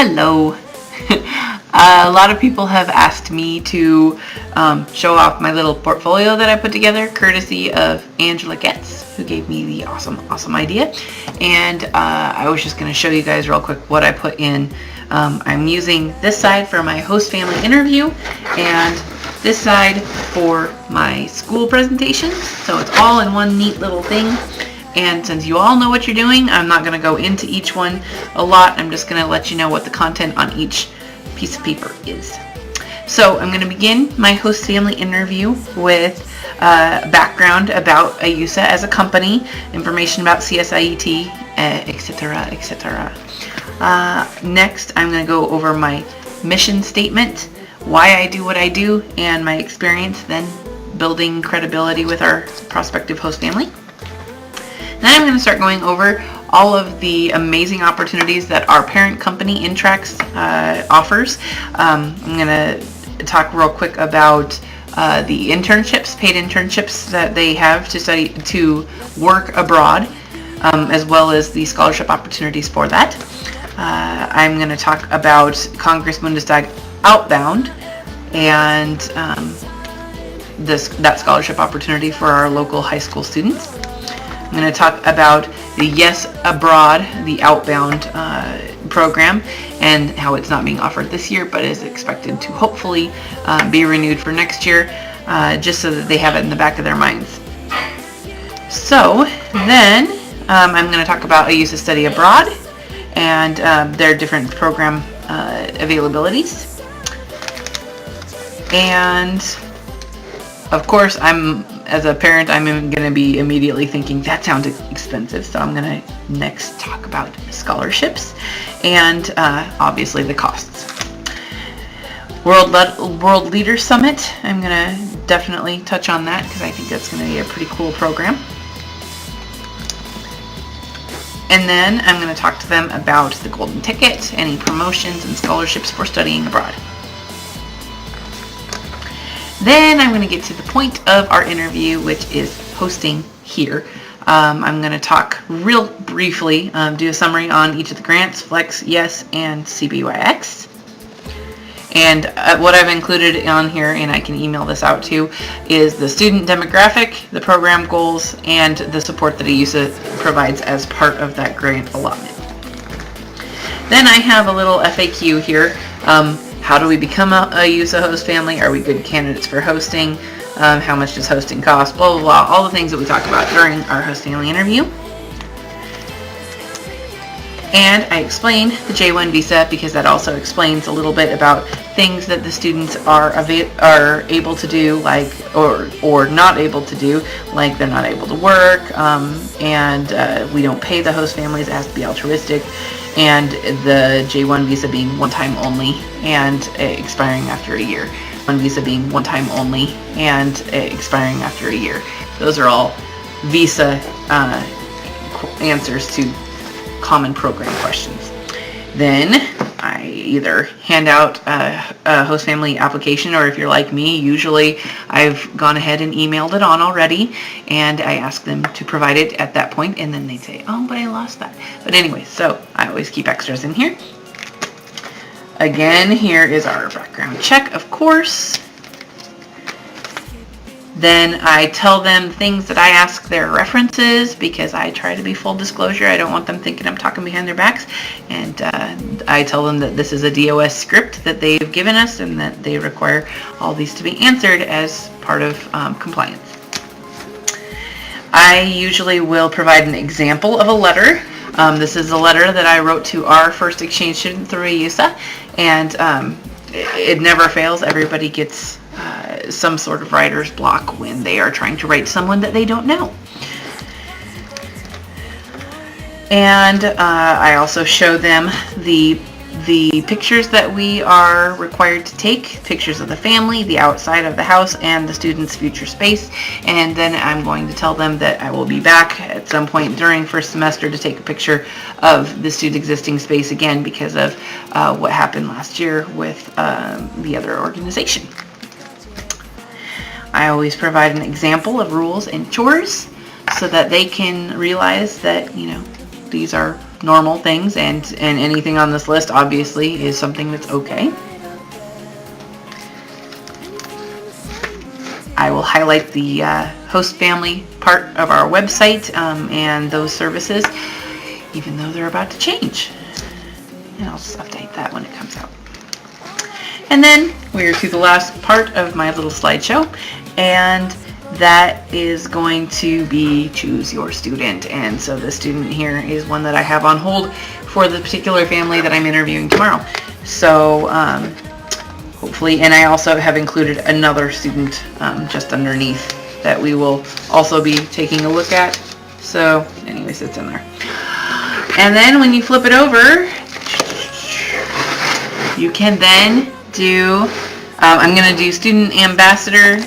Hello. A lot of people have asked me to show off my little portfolio that I put together, courtesy of Angela Getz, who gave me the awesome idea. And I was just going to show you guys real quick what I put in. I'm using this side for my host family interview and this side for my school presentation. So it's all in one neat little thing. And since you all know what you're doing, I'm not going to go into each one a lot. I'm just going to let you know what the content on each piece of paper is. So I'm going to begin my host family interview with background about AUSA as a company, information about CSIET, etc., etc. Next, I'm going to go over my mission statement, why I do what I do, and my experience then building credibility with our prospective host family. Then I'm going to start going over all of the amazing opportunities that our parent company, Intrax, offers. I'm going to talk real quick about the internships, paid internships that they have to work abroad, as well as the scholarship opportunities for that. I'm going to talk about Congress Bundestag Outbound and that scholarship opportunity for our local high school students. I'm going to talk about the Yes Abroad, the Outbound program, and how it's not being offered this year, but is expected to hopefully be renewed for next year, just so that they have it in the back of their minds. So then I'm going to talk about AUSA Study Abroad and their different program availabilities. And of course, as a parent, I'm going to be immediately thinking, that sounds expensive. So I'm going to next talk about scholarships and obviously the costs. World Leaders Summit, I'm going to definitely touch on that because I think that's going to be a pretty cool program. And then I'm going to talk to them about the golden ticket, any promotions and scholarships for studying abroad. Then I'm going to get to the point of our interview, which is hosting here. I'm going to talk real briefly, do a summary on each of the grants, Flex, Yes, and CBYX. And what I've included on here, and I can email this out to, is the student demographic, the program goals, and the support that AUSA provides as part of that grant allotment. Then I have a little FAQ here. How do we become a AUSA host family? Are we good candidates for hosting? How much does hosting cost? Blah, blah, blah. All the things that we talk about during our host family interview. And I explain the J1 visa because that also explains a little bit about things that the students are able to do, like or not able to do, like they're not able to work, and we don't pay the host families. It has to be altruistic. And the J1 visa being one time only and expiring after a year. One visa being one time only and expiring after a year. Those are all visa answers to common program questions. Then I either hand out a host family application, or if you're like me, usually I've gone ahead and emailed it on already, and I ask them to provide it at that point, and then they say, oh, but I lost that. But anyway, so I always keep extras in here. Again, here is our background check, of course. Then I tell them things that I ask their references because I try to be full disclosure. I don't want them thinking I'm talking behind their backs. And I tell them that this is a DOS script that they've given us and that they require all these to be answered as part of compliance. I usually will provide an example of a letter. This is a letter that I wrote to our first exchange student through AUSA. And it never fails. Everybody gets some sort of writer's block when they are trying to write someone that they don't know. And I also show them the pictures that we are required to take, pictures of the family, the outside of the house, and the student's future space. And then I'm going to tell them that I will be back at some point during first semester to take a picture of the student's existing space again because of what happened last year with the other organization. I always provide an example of rules and chores so that they can realize that, these are normal things, and anything on this list obviously is something that's okay. I will highlight the host family part of our website and those services, even though they're about to change. And I'll just update that when it comes out. And then we're to the last part of my little slideshow, and that is going to be choose your student. And so the student here is one that I have on hold for the particular family that I'm interviewing tomorrow. So hopefully, and I also have included another student just underneath that we will also be taking a look at. So anyways, it's in there. And then when you flip it over, you can then do, I'm going to do student ambassador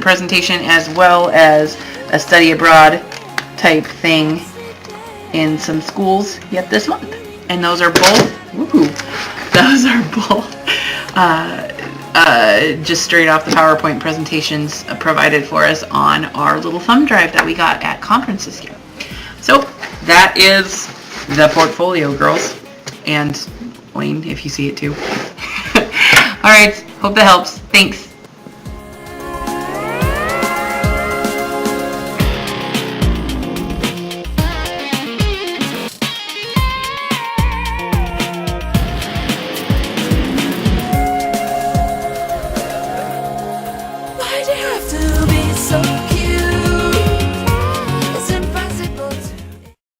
presentation as well as a study abroad type thing in some schools yet this month. And those are both, those are both just straight off the PowerPoint presentations provided for us on our little thumb drive that we got at conferences here. So that is the portfolio, girls, and Wayne, if you see it too. All right, hope that helps. Thanks.